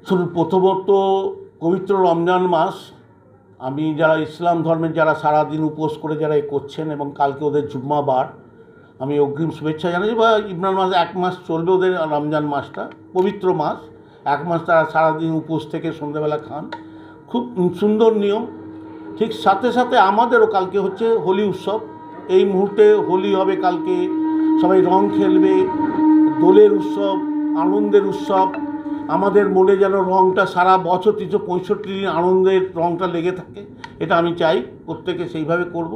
শুধু প্রথমত পবিত্র রমজান মাস, আমি যারা ইসলাম ধর্মের যারা সারাদিন উপোস করে যারা করছেন এবং কালকে ওদের জুম্মাবার, আমি অগ্রিম শুভেচ্ছা জানাই। বা ইমরান মাস 1 মাস চলবে ওদের, রমজান মাসটা পবিত্র মাস, 1 মাস তারা সারাদিন উপোস থেকে সন্ধ্যাবেলা খান, খুব সুন্দর নিয়ম। ঠিক সাথে সাথে আমাদেরও কালকে হচ্ছে হোলি উৎসব। এই মুহূর্তে হোলি হবে কালকে, সবাই রং খেলবে, দোলের উৎসব, আনন্দের উৎসব। আমাদের মনে যেন রঙটা সারা বছর 365 দিন আনন্দের রঙটা লেগে থাকে, এটা আমি চাই প্রত্যেকে সেইভাবে করব।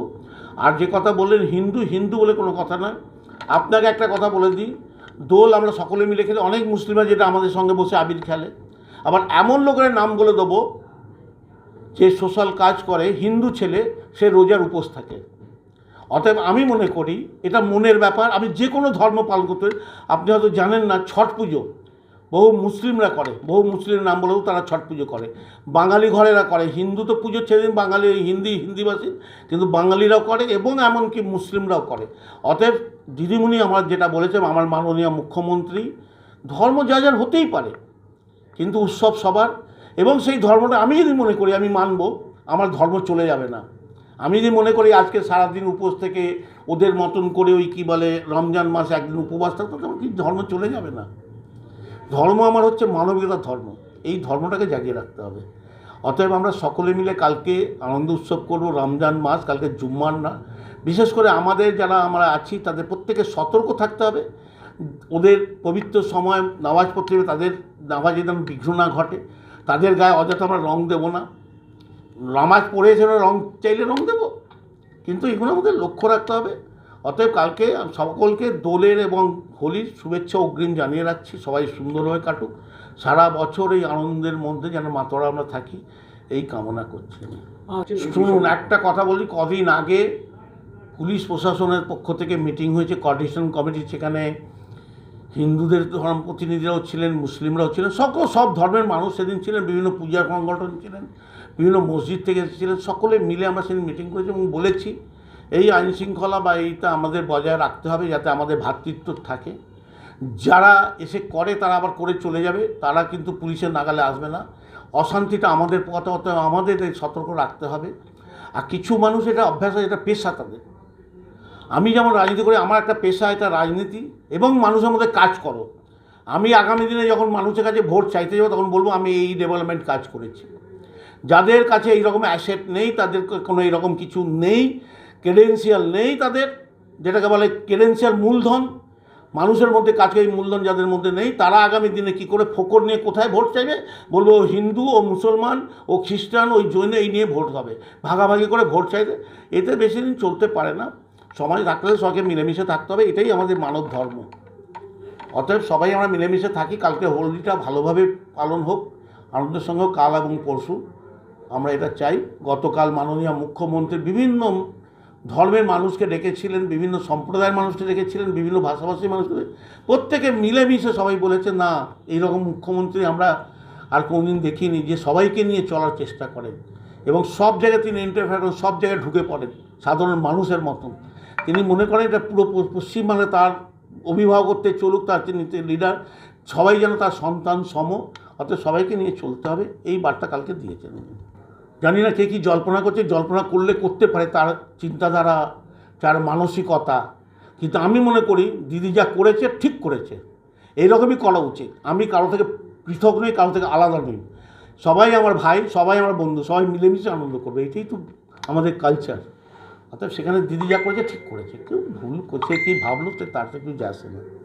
আর যে কথা বললেন হিন্দু হিন্দু বলে কোনো কথা নয়। আপনাকে একটা কথা বলে দিই, দোল আমরা সকলে মিলে খেলে, অনেক মুসলিমরা যেটা আমাদের সঙ্গে বসে আবির খেলে। আবার এমন লোকের নাম বলে দেবো যে সোশ্যাল কাজ করে, হিন্দু ছেলে, সে রোজার উপোস থাকে। অতএব আমি মনে করি এটা মনের ব্যাপার। আমি যে কোনো ধর্ম পালন করতে, আপনি হয়তো জানেন না, ছট পুজো বহু মুসলিমরা করে, বহু মুসলিমের নাম বলেও তারা ছট পুজো করে, বাঙালি ঘরেরা করে। হিন্দু তো পুজো ছেড়ে দিন, বাঙালি হিন্দিভাষী, কিন্তু বাঙালিরাও করে এবং এমনকি মুসলিমরাও করে। অতএব দিদিমণি আমার যেটা বলেছেন, আমার মাননীয় মুখ্যমন্ত্রী, ধর্ম যা যার হতেই পারে, কিন্তু উৎসব সবার। এবং সেই ধর্মটা আমি যদি মনে করি আমি মানব, আমার ধর্ম চলে যাবে না। আমি যদি মনে করি আজকে সারাদিন উপোস থেকে ওদের মতন করে ওই কী বলে রমজান মাসে একদিন উপবাস থাকতো, তখন কি ধর্ম চলে যাবে না? ধর্ম আমার হচ্ছে মানবিকতার ধর্ম, এই ধর্মটাকে জাগিয়ে রাখতে হবে। অতএব আমরা সকলে মিলে কালকে আনন্দ উৎসব করব। রমজান মাস, কালকে জুম্মার না, বিশেষ করে আমাদের যারা আমরা আছি তাদের প্রত্যেকে সতর্ক থাকতে হবে। ওদের পবিত্র সময় নামাজ পড়তে হবে, তাদের নামাজে যেন বিঘ্ন না ঘটে, তাদের গায়ে অযথা আমরা রং দেবো না। নামাজ পড়ে এসে রং চাইলে রং দেবো, কিন্তু এগুলো আমাদের লক্ষ্য রাখতে হবে। অতএব কালকে সকলকে দোলের এবং হোলির শুভেচ্ছা অগ্রিম জানিয়ে রাখছি। সবাই সুন্দরভাবে কাটুক, সারা বছর এই আনন্দের মধ্যে যেন মাতোয়ারা আমরা থাকি, এই কামনা করছি। শুনুন, একটা কথা বলি, কদিন আগে পুলিশ প্রশাসনের পক্ষ থেকে মিটিং হয়েছে, কোঅর্ডিনেশন কমিটি, সেখানে হিন্দুদের ধর্ম প্রতিনিধিরাও ছিলেন, মুসলিমরাও ছিলেন, সব ধর্মের মানুষ সেদিন ছিলেন, বিভিন্ন পূজা সংগঠন ছিলেন, বিভিন্ন মসজিদ থেকে এসেছিলেন, সকলে মিলে আমরা সেদিন মিটিং করেছি এবং বলেছি এই আইনশৃঙ্খলা বা এইটা আমাদের বজায় রাখতে হবে, যাতে আমাদের ভ্রাতৃত্ব থাকে। যারা এসে করে তারা আবার করে চলে যাবে, তারা কিন্তু পুলিশের নাগালে আসবে না। অশান্তিটা আমাদের পথে হতে, আমাদের সতর্ক রাখতে হবে। আর কিছু মানুষ এটা অভ্যাস হয়, এটা পেশা তাদের। আমি যেমন রাজনীতি করি, আমার একটা পেশা, এটা রাজনীতি এবং মানুষের মধ্যে কাজ করো। আমি আগামী দিনে যখন মানুষের কাছে ভোট চাইতে যাবো, তখন বলবো আমি এই ডেভেলপমেন্ট কাজ করেছি। যাদের কাছে এইরকম অ্যাসেট নেই, তাদের কোনো এইরকম কিছু নেই, ক্রেডেন্সিয়াল নেই তাদের, যেটাকে বলে ক্রেডেন্সিয়াল মূলধন, মানুষের মধ্যে কাজকে এই মূলধন যাদের মধ্যে নেই, তারা আগামী দিনে কী করে ফোকর নিয়ে কোথায় ভোট চাইবে? বলবো ও হিন্দু, ও মুসলমান, ও খ্রিস্টান, ওই জৈন, এই নিয়ে ভোট হবে, ভাগাভাগি করে ভোট চাইবে। এতে বেশি দিন চলতে পারে না। সমাজ থাকতে হলে সবাইকে মিলেমিশে থাকতে হবে, এটাই আমাদের মানব ধর্ম। অতএব সবাই আমরা মিলেমিশে থাকি। কালকে হোলিটা ভালোভাবে পালন হোক, আনন্দের সঙ্গে কাল এবং পরশু, আমরা এটা চাই। গতকাল মাননীয় মুখ্যমন্ত্রী বিভিন্ন ধর্মের মানুষকে ডেকেছিলেন, বিভিন্ন সম্প্রদায়ের মানুষকে ডেকেছিলেন, বিভিন্ন ভাষাভাষী মানুষকে, প্রত্যেকে মিলেমিশে সবাই বলেছে না, এইরকম মুখ্যমন্ত্রী আমরা আর কোনোদিন দেখিনি, যে সবাইকে নিয়ে চলার চেষ্টা করেন এবং সব জায়গায় তিনি ইন্টারফেয়ার করেন, সব জায়গায় ঢুকে পড়েন সাধারণ মানুষের মতন। তিনি মনে করেন এটা পুরো পশ্চিমবাংলা তার অভিভাবকত্বে চলুক, তার তিনি লিডার, সবাই যেন তার সন্তান সম, অর্থাৎ সবাইকে নিয়ে চলতে হবে, এই বার্তা কালকে দিয়েছেন। জানি না কে কী জল্পনা করছে, জল্পনা করলে করতে পারে, তার চিন্তাধারা, তার মানসিকতা, কিন্তু আমি মনে করি দিদি যা করেছে ঠিক করেছে, এইরকমই করা উচিত। আমি কারো থেকে পৃথক নই, কারো থেকে আলাদা নই, সবাই আমার ভাই, সবাই আমার বন্ধু, সবাই মিলেমিশে আনন্দ করবে, এটাই তো আমাদের কালচার। অর্থাৎ সেখানে দিদি যা করেছে ঠিক করেছে, কেউ ভুল করছে, কী ভাবলো তার থেকে কিছু যায় আসে না।